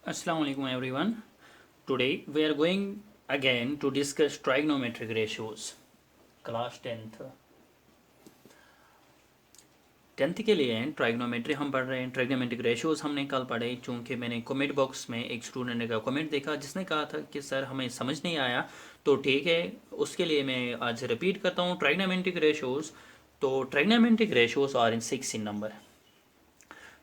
Assalamu alaikum everyone. Today we are going again to discuss trigonometric ratios. Class 10th के लिए ट्राइगनोमेट्री हम पढ़ रहे हैं. ट्राइगनोमेट्रिक रेशियोज हमने कल पढ़े. चूँकि मैंने कमेंट बॉक्स में एक स्टूडेंट का कमेंट देखा जिसने कहा था कि सर हमें समझ नहीं आया, तो ठीक है, उसके लिए मैं आज रिपीट करता हूँ. ट्राइगनोमेट्रिक रेशियोज, तो trigonometric ratios are in 6 in number.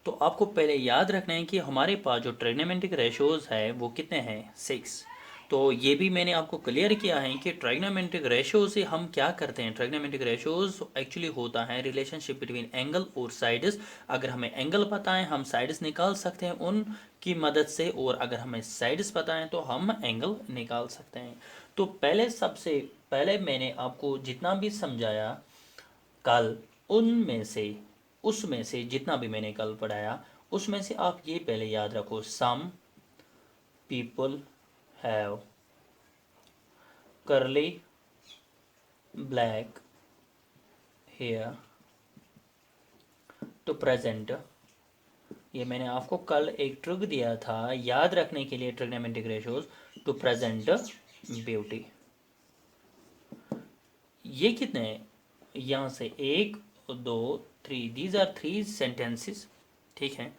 तो आपको पहले याद रखना है कि हमारे पास जो ट्राइगनोमेट्रिक रेशियोज है वो कितने हैं, 6. तो ये भी मैंने आपको क्लियर किया है कि ट्राइगनोमेट्रिक रेशियो से हम क्या करते हैं. ट्राइगनोमेट्रिक रेशियोज एक्चुअली होता है रिलेशनशिप बिटवीन एंगल और साइड्स. अगर हमें एंगल पता है हम साइड्स निकाल सकते हैं उनकी मदद से, और अगर हमें साइड्स पता है तो हम एंगल निकाल सकते हैं. तो सबसे पहले मैंने आपको जितना भी समझाया कल, उनमें से उसमें से जितना भी मैंने कल पढ़ाया उसमें से आप ये पहले याद रखो. Some people have curly black hair to present. ये मैंने आपको कल एक ट्रिक दिया था याद रखने के लिए. Trigonometric ratios to present beauty. ये कितने हैं, यहाँ से 1 2 3, दीज आर 3 सेंटेंसेस. ठीक है,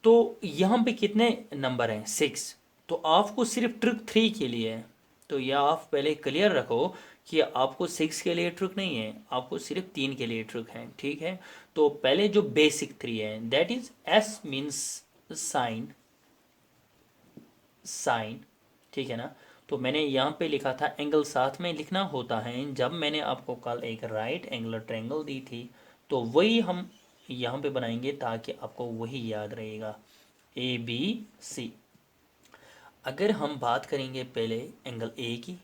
तो यहाँ पे कितने नंबर हैं, 6. तो आपको सिर्फ ट्रिक 3 के लिए है. तो यह आप पहले क्लियर रखो कि आपको 6 के लिए ट्रिक नहीं है, आपको सिर्फ 3 के लिए ट्रिक है. ठीक है, तो पहले जो बेसिक 3 है that is S means sine. Sine, ठीक है ना. तो मैंने यहाँ पे लिखा था एंगल साथ में लिखना होता है. जब मैंने आपको कल एक राइट एंगुलर ट्रायंगल दी थी तो वही हम यहाँ पे बनाएंगे ताकि आपको वही याद रहेगा, ए बी सी. अगर हम बात करेंगे पहले एंगल ए की,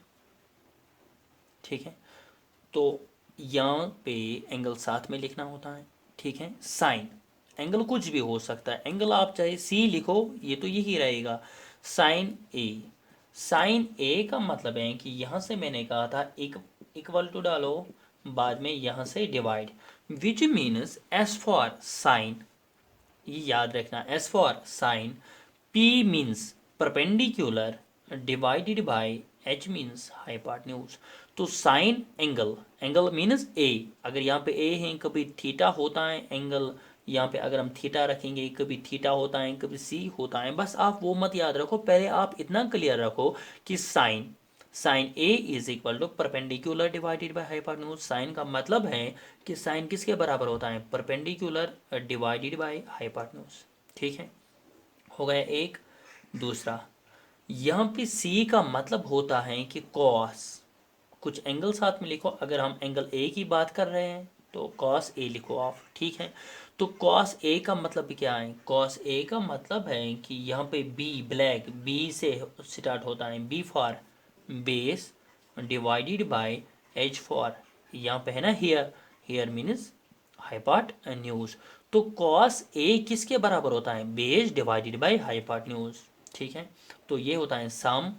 ठीक है, तो यहाँ पे एंगल साथ में लिखना होता है. ठीक है, साइन, एंगल कुछ भी हो सकता है. एंगल आप चाहे सी लिखो, ये तो यही रहेगा, साइन ए. साइन ए का मतलब है कि यहाँ से मैंने कहा था एक इक्वल टू डालो, बाद में यहाँ से divide, which means S for sine. ये याद रखना, S for sine. P means perpendicular divided by H means hypotenuse. तो sine angle, angle means A. अगर यहाँ पे ए है कभी थीटा होता है एंगल, यहाँ पे अगर हम थीटा रखेंगे कभी थीटा होता है कभी सी होता है. बस आप वो मत याद रखो, पहले आप इतना क्लियर रखो कि sine, sine A is equal to perpendicular divided by hypotenuse. Sine का मतलब है कि साइन किसके बराबर होता है, परपेंडिकुलर डिवाइडेड बाय हाइपोटेन्यूज. ठीक है, हो गया एक. दूसरा, यहाँ पे सी का मतलब होता है कि कॉस. कुछ एंगल साथ में लिखो, अगर हम एंगल ए की बात कर रहे हैं तो कॉस ए लिखो आप. ठीक है, तो कॉस ए का मतलब क्या है, कॉस ए का मतलब है कि यहाँ पे बी ब्लैक, बी से स्टार्ट होता है, B for base divided by H for, यहाँ पे है ना हियर, हियर मीन्स हाइपोटेन्यूज. तो कॉस ए किसके बराबर होता है, बेस डिवाइडेड बाय हाइपोटेन्यूज. ठीक है, तो ये होता है some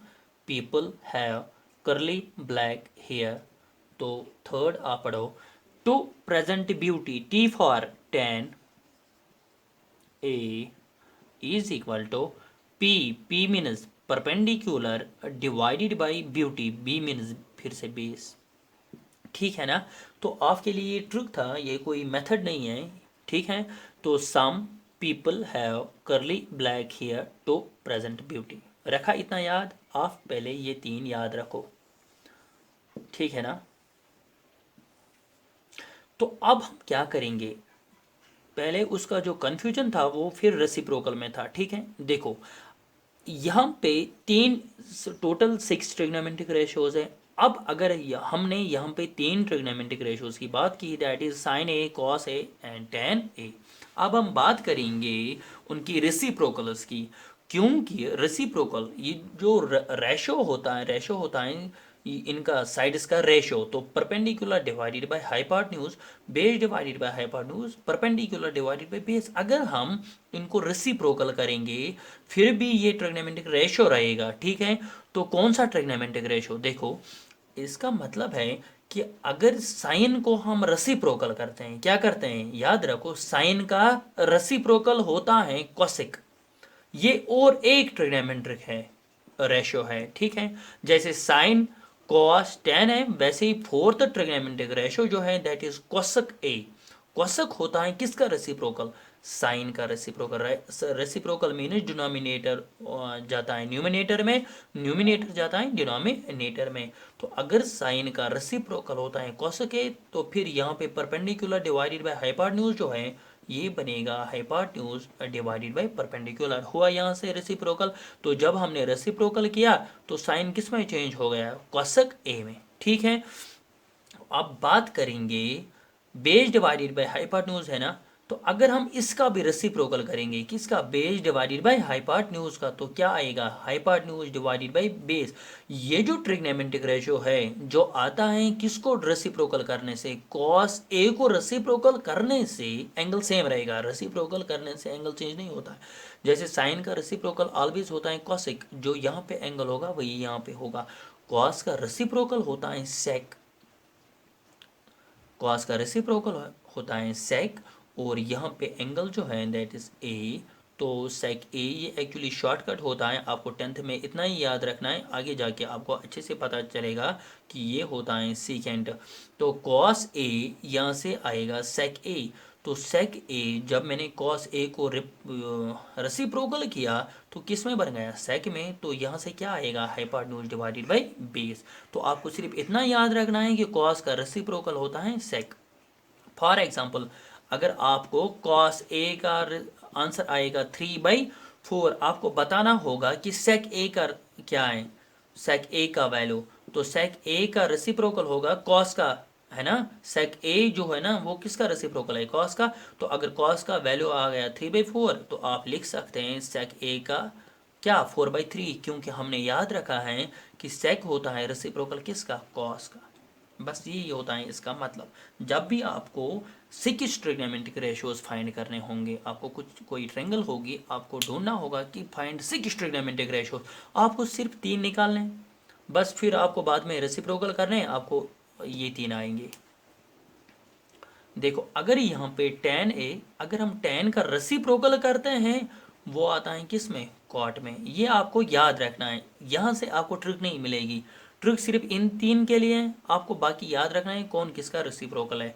people have curly black hair. तो थर्ड आप पढ़ो, to present beauty, T for tan, A is equal to P, P means perpendicular divided by beauty, B means फिर से बेस. ठीक है ना. तो आपके लिए ये ट्रिक था, ये कोई मेथड नहीं है. ठीक है, तो some people have curly black hair to present beauty. रखा इतना याद, आप पहले ये 3 याद रखो. ठीक है ना. तो अब हम क्या करेंगे, पहले उसका जो कन्फ्यूजन था वो फिर रेसिप्रोकल में था. ठीक है, देखो यहाँ पे 3 टोटल 6 ट्रिग्नोमेट्रिक रेशियोज है. अब अगर हमने यहाँ पे 3 ट्रिग्नोमेट्रिक रेशियोज की बात की, that is sine a, cos a and tan a. अब हम बात करेंगे उनकी रेसिप्रोकल्स की, क्योंकि रेसिप्रोकल ये जो रेशो होता है, रेशो होता है इनका साइड्स का रेशो. तो perpendicular divided by hypotenuse, base divided by hypotenuse, perpendicular divided by base. अगर हम इनको रेसिप्रोकल करेंगे फिर भी ये ट्रिग्नोमेट्रिक रेशो रहेगा. ठीक है, तो कौन सा ट्रिग्नोमेट्रिक रेशो, देखो इसका मतलब है कि अगर साइन को हम रेसिप्रोकल करते हैं, क्या करते हैं, याद रखो साइन का रेसिप्रोकल होता है कोसेक. ये और एक ट्रिग्नोमेट्रिक है रेशो है, ठीक है। जैसे साइन कॉस टेन है, वैसे ही फोर्थ ट्रिग्नोमेट्रिक रेशो जो है दैट इज कोसक ए। कोसक होता है किसका रेसिप्रोकल? साइन का रेसिप्रोकल। रेसिप्रोकल मीन डिनोमिनेटर जाता है न्यूमिनेटर में, न्यूमिनेटर जाता है डिनोमिनेटर में। तो अगर साइन का रेसिप्रोकल होता है कोसक ए, तो फिर यहाँ पे परपेंडिकुलर डिवाइडेड बाय हाइपोटेन्यूज जो है ये बनेगा हाइपोटेन्यूज डिवाइडेड बाय परपेंडिकुलर। हुआ यहाँ से रेसिप्रोकल। तो जब हमने रेसिप्रोकल किया तो साइन किस में चेंज हो गया? कोसक ए में, ठीक है। अब बात करेंगे बेस डिवाइडेड बाय हाइपोटेन्यूज है ना, तो अगर हम इसका भी रेसिप्रोकल करेंगे, किसका? बेस डिवाइडेड बाय हाइपोटेन्यूज का, तो क्या आएगा? Hypotenuse divided by base. ये जो ट्रिग्नोमेट्रिक रेशियो है जो आता है किसको रेसिप्रोकल करने से? कॉस ए को रेसिप्रोकल करने से एंगल सेम रहेगा, रेसिप्रोकल करने से एंगल चेंज नहीं होता है। जैसे साइन का रेसिप्रोकल ऑलवेज होता है कॉसिक, जो यहाँ पे एंगल होगा वही यहाँ पे होगा। कॉस का रेसिप्रोकल होता है सेक, कॉस का रेसिप्रोकल होता है सेक, और यहाँ पे एंगल जो है दैट इज ए। तो सेक ए ये एक्चुअली शॉर्टकट होता है, आपको 10th में इतना ही याद रखना है, आगे जाके आपको अच्छे से पता चलेगा कि ये होता है सीकेंट। तो कॉस ए यहाँ से आएगा सेक ए। तो सेक ए जब मैंने कॉस ए को रेसिप्रोकल किया तो किस में बन गया? सेक में। तो यहाँ से क्या आएगा? Hypotenuse divided by base. तो आपको सिर्फ इतना याद रखना है कि कॉस का रेसिप्रोकल होता है सेक। फॉर एग्जाम्पल अगर आपको कॉस ए का आंसर आएगा 3/4, आपको बताना होगा कि सेक ए का क्या है, सेक ए का वैल्यू। तो सेक ए का रेसिप्रोकल होगा कॉस का, है ना। सेक ए जो है ना वो किसका रेसिप्रोकल है? कॉस का। तो अगर कॉस का वैल्यू आ गया 3/4, तो आप लिख सकते हैं सेक ए का क्या? 4/3, क्योंकि हमने याद रखा है कि सेक होता है रेसिप्रोकल किसका? कॉस का। बस यही होता है इसका मतलब। जब भी आपको 6 ट्रिग्नोमेट्रिक रेशियोज फाइंड करने होंगे, आपको कोई ट्रेंगल होगी, आपको ढूंढना होगा कि फाइंड 6 ट्रिग्नोमेट्रिक रेशियोज, आपको सिर्फ 3 निकालने हैं बस। फिर आपको बाद में रेसिप्रोकल करने हैं, आपको ये 3 आएंगे। देखो अगर यहाँ पे tan a, अगर हम tan का रेसिप्रोकल करते हैं वो आता है किस में? कॉट में। ये आपको याद रखना है, यहाँ से आपको ट्रिक नहीं मिलेगी। ट्रिक सिर्फ इन 3 के लिए है, आपको बाकी याद रखना है कौन किसका रेसिप्रोकल है।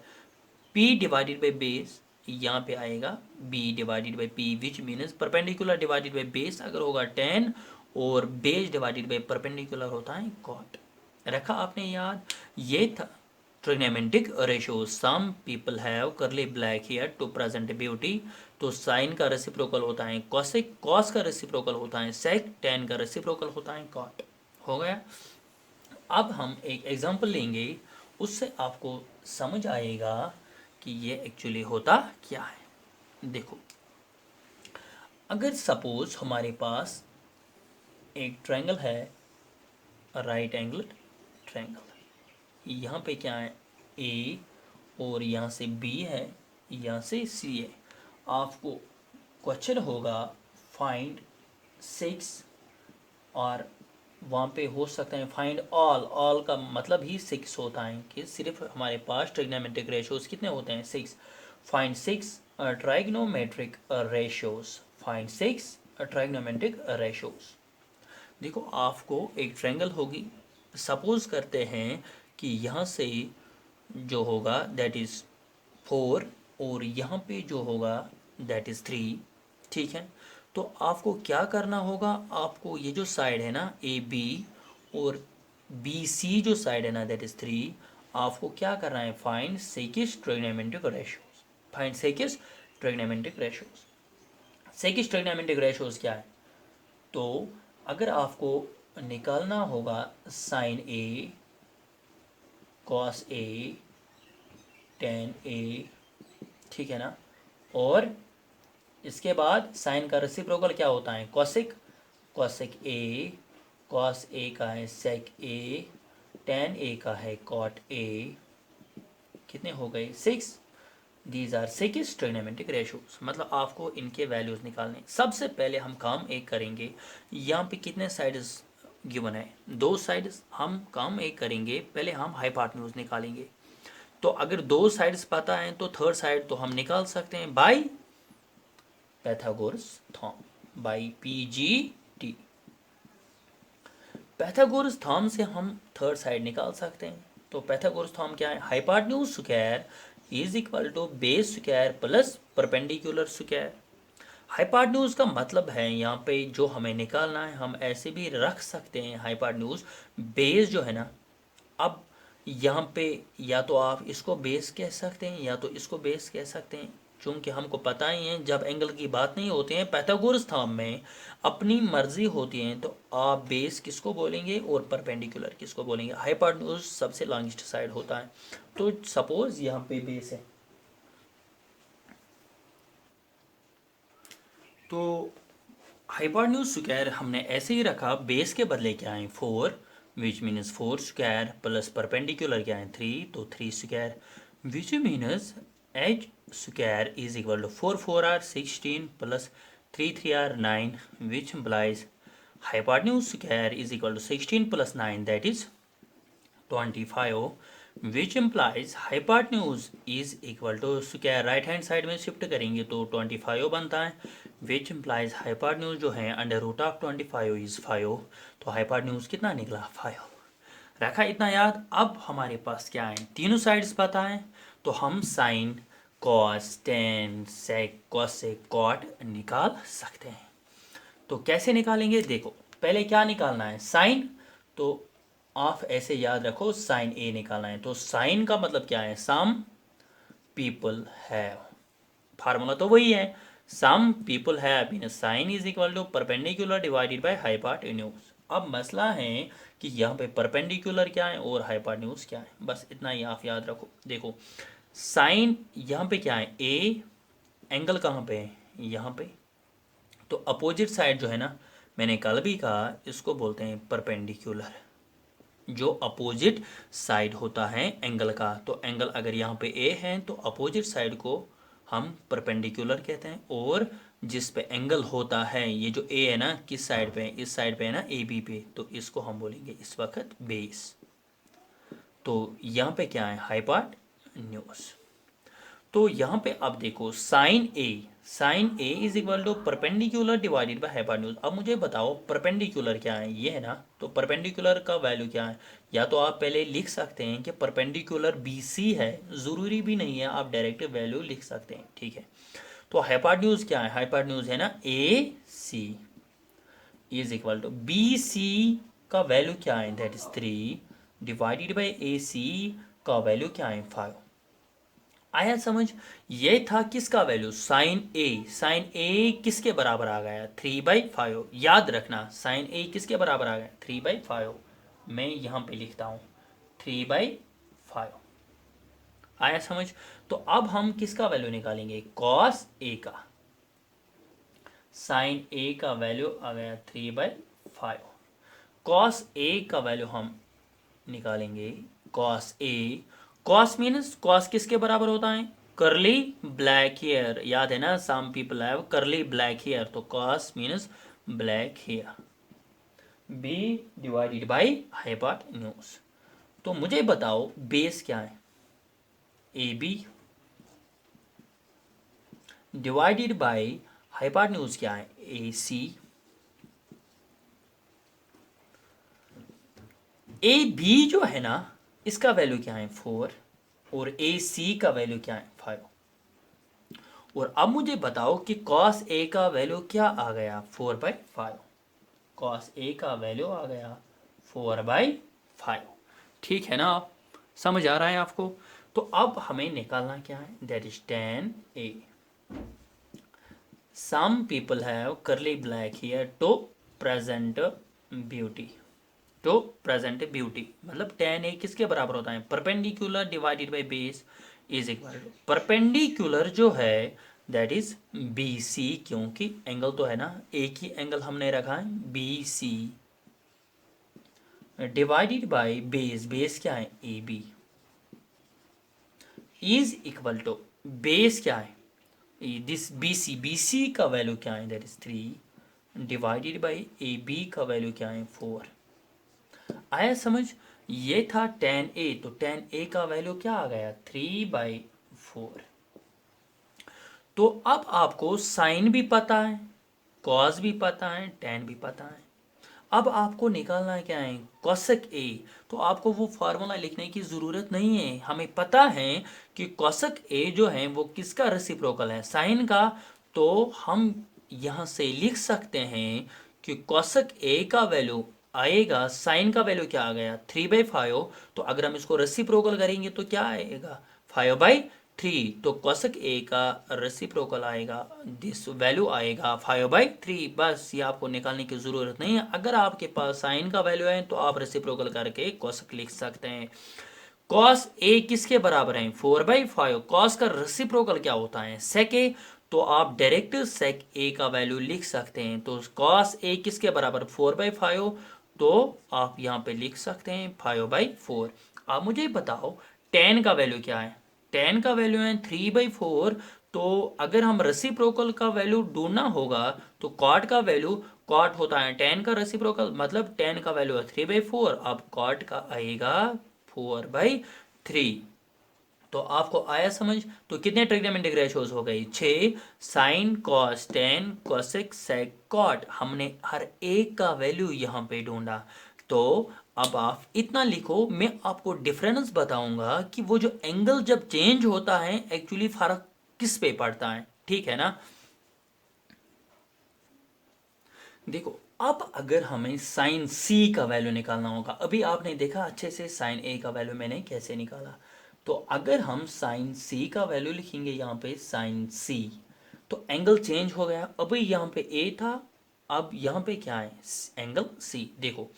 p डिवाइडेड बाई बेस यहाँ पे आएगा b divided by p, which means perpendicular divided by base अगर होगा tan, और बेस डिवाइडेड बाई परपेंडिकुलर होता है कॉट। रखा आपने याद? ये था trigonometric ratio. Some people have curly black hair to present beauty. तो साइन का रेसिप्रोकल होता है कॉसिक, कॉस का रेसिप्रोकल होता है सेक, टेन का रेसिप्रोकल होता है कॉट। हो गया। अब हम एक एग्जांपल लेंगे, उससे आपको समझ आएगा कि ये एक्चुअली होता क्या है। देखो अगर सपोज हमारे पास एक ट्रायंगल है, राइट एंगल ट्रायंगल, यहाँ पे क्या है? ए, और यहाँ से बी है, यहाँ से सी है। आपको क्वेश्चन होगा फाइंड 6, और वहाँ पे हो सकता है फाइंड ऑल। ऑल का मतलब ही 6 होता है कि सिर्फ हमारे पास ट्रिग्नोमेट्रिक रेशियोज कितने होते हैं? 6। Find 6 trigonometric ratios, find 6 trigonometric ratios. देखो आपको एक ट्रायंगल होगी, सपोज करते हैं कि यहाँ से जो होगा दैट इज़ 4, और यहाँ पे जो होगा दैट इज़ 3, ठीक है। तो आपको क्या करना होगा? आपको ये जो साइड है ना ए बी, और बी सी जो साइड है ना दैट इज़ 3, आपको क्या करना है? Find six trigonometric ratios, find six trigonometric ratios. Six trigonometric ratios क्या है? तो अगर आपको निकालना होगा sine a, cos a, tan a, ठीक है ना, और इसके बाद साइन का रेसिप्रोकल क्या होता है? कॉसिक, कॉसिक ए, कॉस ए का है सेक ए, टेन ए का है कॉट ए। कितने हो गए? 6। These are 6 trigonometric ratios. मतलब आपको इनके वैल्यूज निकालने। सबसे पहले हम काम एक करेंगे, यहाँ पे कितने साइड्स गिवन है? 2 साइड्स। हम काम एक करेंगे, पहले हम हाइपोटेन्यूज निकालेंगे। तो अगर 2 साइड्स पता है तो थर्ड साइड तो हम निकाल सकते हैं by Pythagoras theorem, by PGT। Pythagoras theorem से हम थर्ड साइड निकाल सकते हैं। तो पाइथागोरस थ्योरम क्या है? Hypotenuse square is equal to base square plus perpendicular square. Hypotenuse का मतलब है यहाँ पे जो हमें निकालना है, हम ऐसे भी रख सकते हैं हाइपोटेन्यूज बेस जो है ना। अब यहाँ पे या तो आप इसको बेस कह सकते हैं या तो इसको बेस कह सकते हैं, क्योंकि हमको पता ही है जब एंगल की बात नहीं होती है पाइथागोरस थ्योरम में अपनी मर्जी होती है, तो आप बेस किसको बोलेंगे और परपेंडिकुलर किसको बोलेंगे। हाइपोटेन्यूज सबसे लॉन्गेस्ट साइड होता है। तो सपोज यहाँ पे बेस है, तो हाइपोटेन्यूज स्क्वायर हमने ऐसे ही रखा, बेस के बदले क्या है 4, which means 4 square plus perpendicular क्या है 3, तो 3 square, which means H square is equal to 4 4 are 16 plus 3 3 are 9, which implies hypotenuse square is equal to 16 plus 9 that is 25, which implies hypotenuse is equal to square right hand side में shift करेंगे तो 25 बनता है, विच implies hypotenuse जो है under root of 25 is 5। तो hypotenuse कितना निकला 5। रखा इतना याद। अब हमारे पास क्या है, तीनों साइड्स पता है, तो हम sine cos tan sec cosec cot निकाल सकते हैं। तो कैसे निकालेंगे देखो, पहले क्या निकालना है साइन, तो आप ऐसे याद रखो साइन ए निकालना है। तो साइन का मतलब क्या है, सम पीपल हैव, फार्मूला तो वही है, some people have mean sine is equal to perpendicular divided by hypotenuse. अब मसला है कि यहाँ पे परपेंडिकुलर क्या है और हाइपोटेन्यूज क्या है, बस इतना ही आप याद रखो। देखो साइन यहाँ पे क्या है ए, एंगल कहाँ पे है यहाँ पे, तो अपोजिट साइड जो है ना, मैंने कल भी कहा इसको बोलते हैं परपेंडिकुलर, जो अपोजिट साइड होता है एंगल का। तो एंगल अगर यहाँ पे ए है तो अपोजिट साइड को हम परपेंडिकुलर कहते हैं, और जिस पे एंगल होता है, ये जो ए है ना किस साइड पे है, इस साइड पे है ना ए बी पे, तो इसको हम बोलेंगे इस वक्त बेस। तो यहाँ पे क्या है हाइपोटेन्यूज। तो यहाँ पे आप देखो sine A is equal to perpendicular divided by hypotenuse. अब मुझे बताओ परपेंडिकुलर क्या है, ये है ना, तो परपेंडिकुलर का वैल्यू क्या है, या तो आप पहले लिख सकते हैं कि परपेंडिकुलर बी सी है, ज़रूरी भी नहीं है, आप डायरेक्ट वैल्यू लिख सकते हैं, ठीक है। तो हाइपोटेन्यूज क्या है, हाइपोटेन्यूज है ना a C is equal to b सी का वैल्यू क्या है that is 3 divided by a c का वैल्यू क्या है 5। आया समझ। ये था किसका वैल्यू साइन ए किसके बराबर आ गया 3/5। याद रखना साइन ए किसके बराबर आ गया 3/5, मैं यहां पे लिखता हूं 3/5। आया समझ। तो अब हम किसका वैल्यू निकालेंगे कॉस ए का, साइन ए का वैल्यू आ गया 3/5, कॉस ए का वैल्यू हम निकालेंगे cos A, cos means cos किसके बराबर होता है करली ब्लैक हेयर, याद है ना some people have curly black hair, तो cos means black hair, B divided by hypotenuse. तो मुझे बताओ बेस क्या है A B divided by hypotenuse क्या है ए सी। ए बी जो है ना इसका वैल्यू क्या है 4 और ए सी का वैल्यू क्या है 5। और अब मुझे बताओ कि cos A का वैल्यू क्या आ गया 4/5, cos A का वैल्यू आ गया 4/5। ठीक है ना, आप समझ आ रहा है आपको। तो अब हमें निकालना क्या है that is tan A। Some people have curly black hair to present beauty, तो प्रेजेंट ब्यूटी मतलब tan A किसके बराबर होता है perpendicular divided by base is equal to perpendicular जो है दैट इज बी सी, क्योंकि एंगल तो है ना एक ही एंगल हमने रखा है B C, divided by base, base क्या है A B, is equal to base क्या है दिस बी सी का वैल्यू क्या है that is 3 divided by A B का वैल्यू क्या है 4। आया समझ। ये था tan A, तो tan A का वैल्यू क्या आ गया 3/4। तो अब आपको साइन भी पता है कॉस भी पता है, टेन भी पता है। अब आपको निकालना है क्या है, कोसेक ए। तो आपको वो फार्मूला लिखने की ज़रूरत नहीं है, हमें पता है कि कोसेक ए जो है वो किसका रेसिप्रोकल है, साइन का। तो हम यहाँ से लिख सकते हैं कि कोसेक ए का वैल्यू आएगा, साइन का वैल्यू क्या आ गया 3/5। तो अगर हम इसको रेसिप्रोकल करेंगे तो क्या आएगा 5/3। तो कोसेक ए का रेसिप्रोकल आएगा, दिस वैल्यू आएगा 5/3। बस ये आपको निकालने की ज़रूरत नहीं है। अगर आपके पास साइन का वैल्यू है तो आप रेसिप्रोकल करके कोसेक लिख सकते हैं। कॉस ए किसके बराबर है 4/5। कॉस का रेसिप्रोकल क्या होता है सेक ए। तो आप डायरेक्ट सेक ए का वैल्यू लिख सकते हैं। तो कॉस ए किसके बराबर 4/5। तो आप यहाँ पे लिख सकते हैं 5/4। आप मुझे बताओ टेन का वैल्यू क्या है, टेन का वैल्यू है 3/4। तो अगर हम रेसिप्रोकल का वैल्यू ढूंढना होगा तो कॉट का वैल्यू, कॉट होता है टेन का रेसिप्रोकल, मतलब टेन का वैल्यू है 3/4। अब कॉट का आएगा 4/3। तो आपको आया समझ। तो कितने ट्रिग्नोमेट्रिक रेशियोज हो गई 6। Sine cos tan cosec sec cot, हमने हर एक का वैल्यू यहाँ पे ढूंढा। तो अब आप इतना लिखो, मैं आपको डिफरेंस बताऊंगा कि वो जो एंगल जब चेंज होता है एक्चुअली फर्क किस पे पड़ता है, ठीक है ना। देखो अब अगर हमें साइन सी का वैल्यू निकालना होगा, अभी आपने देखा अच्छे से साइन ए का वैल्यू मैंने कैसे निकाला। तो अगर हम साइन सी का वैल्यू लिखेंगे यहाँ पे साइन सी, तो एंगल चेंज हो गया। अभी यहाँ पे ए था, अब यहाँ पे क्या है एंगल सी। देखो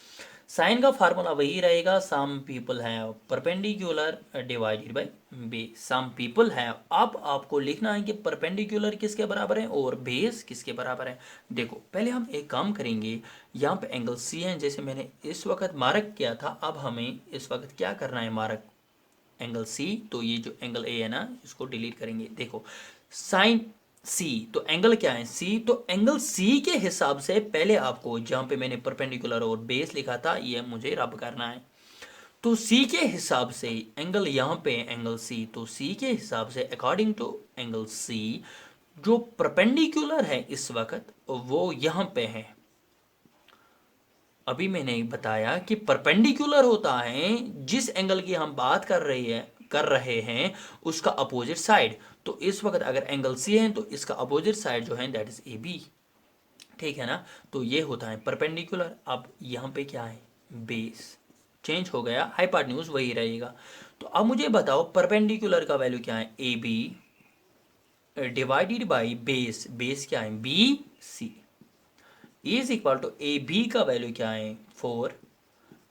साइन का फार्मूला वही रहेगा, some people have perpendicular divided by base. Some people have, अब आपको लिखना है कि परपेंडिकुलर किसके बराबर है और बेस किसके बराबर है। देखो पहले हम एक काम करेंगे, यहाँ पे एंगल सी है जैसे मैंने इस वक्त मार्क किया था, अब हमें इस वक्त क्या करना है मार्क एंगल सी। तो ये जो एंगल ए है ना इसको डिलीट करेंगे। देखो साइन सी, तो एंगल क्या है सी। तो एंगल सी के हिसाब से पहले आपको जहां पे मैंने परपेंडिकुलर और बेस लिखा था ये मुझे रब करना है। तो सी के हिसाब से एंगल यहाँ पे एंगल सी, तो सी के हिसाब से अकॉर्डिंग टू एंगल सी जो परपेंडिकुलर है इस वक्त वो यहाँ पे है। अभी मैंने बताया कि परपेंडिकुलर होता है जिस एंगल की हम बात कर रहे हैं उसका अपोजिट साइड। तो इस वक्त अगर एंगल सी है तो इसका अपोजिट साइड जो है दैट इज ए बी, ठीक है ना। तो ये होता है परपेंडिकुलर। अब यहाँ पे क्या है बेस, चेंज हो गया, हाइपोटेन्यूज वही रहेगा। तो अब मुझे बताओ परपेंडिकुलर का वैल्यू क्या है A B divided by base, base क्या है B C is equal to A B का वैल्यू क्या है 4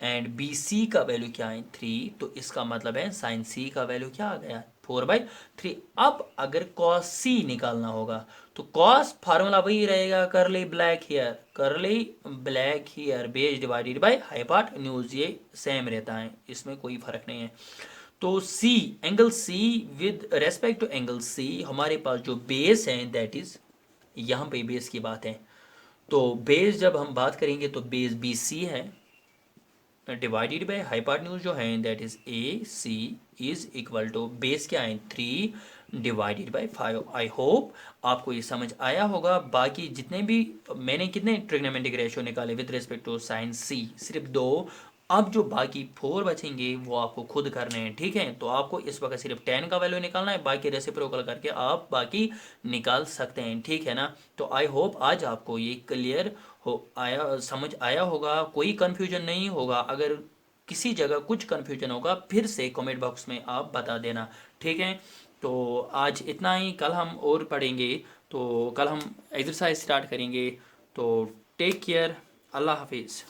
एंड बी सी का वैल्यू क्या है 3। तो इसका मतलब है साइन सी का वैल्यू क्या आ गया 4/3। अब अगर कॉस सी निकालना होगा तो कॉस फार्मूला वही रहेगा curly black hair, curly black hair base divided by hypotenuse, ये सेम रहता है, इसमें कोई फर्क नहीं है। तो C angle C with respect to angle C हमारे पास जो बेस है दैट इज, यहाँ पे बेस की बात है। तो बेस जब हम बात करेंगे तो बेस बी सी है डिवाइडेड बाय हाइपोटेन्यूज जो है that is A C is equal to base क्या है 3 डिवाइडेड बाय 5। आई होप आपको ये समझ आया होगा। बाकी जितने भी मैंने कितने ट्रिग्नोमेट्रिक रेशियो निकाले विद रिस्पेक्ट टू साइन सी, सिर्फ 2। अब जो बाकी 4 बचेंगे वो आपको खुद करने हैं, ठीक है। तो आपको इस वक्त सिर्फ 10 का वैल्यू निकालना है, बाकी रेसिप्रोकल करके आप बाकी निकाल सकते हैं, ठीक है ना। तो आई होप आज आपको ये क्लियर हो आया, समझ आया होगा, कोई कन्फ्यूजन नहीं होगा। अगर किसी जगह कुछ कन्फ्यूजन होगा फिर से कमेंट बॉक्स में आप बता देना, ठीक है। तो आज इतना ही, कल हम और पढ़ेंगे। तो कल हम एक्सरसाइज स्टार्ट करेंगे। तो टेक केयर, अल्लाह हाफिज़।